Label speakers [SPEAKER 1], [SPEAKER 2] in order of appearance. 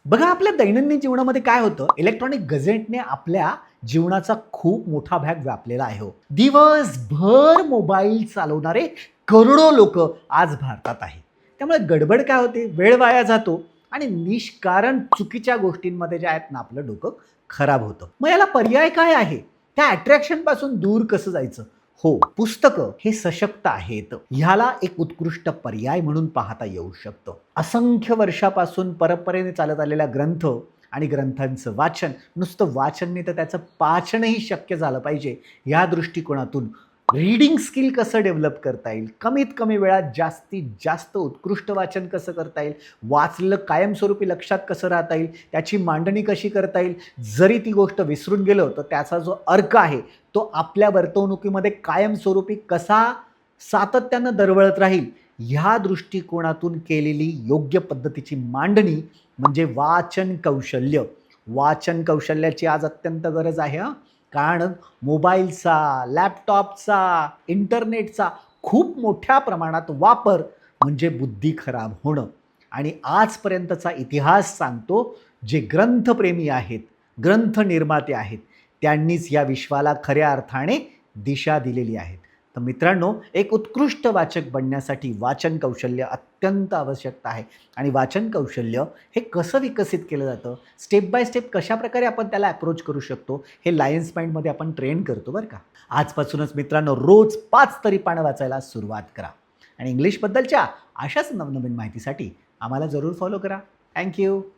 [SPEAKER 1] बघा आपल्या दैनंदिन जीवनामध्ये काय होतं, इलेक्ट्रॉनिक गजेटने आपल्या जीवनाचा खूप मोठा भाग व्यापलेला आहे हो. दिवसभर मोबाईल चालवणारे करोडो लोक आज भारतात आहे. त्यामुळे गडबड काय होते, वेळ वाया जातो आणि निष्कारण चुकीच्या गोष्टींमध्ये जे आहेत ना आपलं डोकं खराब होतं. मग याला पर्याय काय आहे? त्या अट्रॅक्शन पासून दूर कसं जायचं? हो, पुस्तकं हे सशक्त आहेत. ह्याला एक उत्कृष्ट पर्याय म्हणून पाहता येऊ शकतं. असंख्य वर्षापासून परंपरेने चालत आलेला ग्रंथ आणि ग्रंथांचं वाचन, नुसतं वाचन नाही तर त्याचं पाचनही शक्य झालं पाहिजे. या दृष्टिकोनातून रीडिंग स्किल कसं डेव्हलप करता येईल, कमीत कमी वेळात जास्तीत जास्त उत्कृष्ट वाचन कसं करता येईल, वाचलेलं कायमस्वरूपी लक्षात कसं राहता येईल, त्याची मांडणी कशी करता येईल, जरी ती गोष्ट विसरून गेलो तर त्याचा जो अर्क आहे तो आपल्या वर्तवणुकीमध्ये कायमस्वरूपी कसा सातत्यानं दरवळत राहील, ह्या दृष्टिकोनातून केलेली योग्य पद्धतीची मांडणी म्हणजे वाचन कौशल्य. वाचन कौशल्याची आज अत्यंत गरज आहे हां. कारण मोबाईलचा, लॅपटॉपचा, इंटरनेटचा खूप मोठ्या प्रमाणात वापर म्हणजे बुद्धी खराब होणं. आणि आजपर्यंतचा इतिहास सांगतो, जे ग्रंथप्रेमी आहेत, ग्रंथ निर्माते आहेत, त्यांनीच या विश्वाला खऱ्या अर्थाने दिशा दिलेली आहे. तर मित्रांनो, एक उत्कृष्ट वाचक बनण्यासाठी वाचन कौशल्य अत्यंत आवश्यकता आहे. आणि वाचन कौशल्य हे कसं विकसित केलं जातं, स्टेप बाय स्टेप कशाप्रकारे आपण त्याला अप्रोच करू शकतो, हे लायन्स माइंडमध्ये आपण ट्रेन करतो बरं का. आजपासूनच मित्रांनो रोज 5 तरी पानं वाचायला सुरुवात करा. आणि इंग्लिशबद्दलच्या अशाच नवनवीन माहितीसाठी आम्हाला जरूर फॉलो करा. Thank you.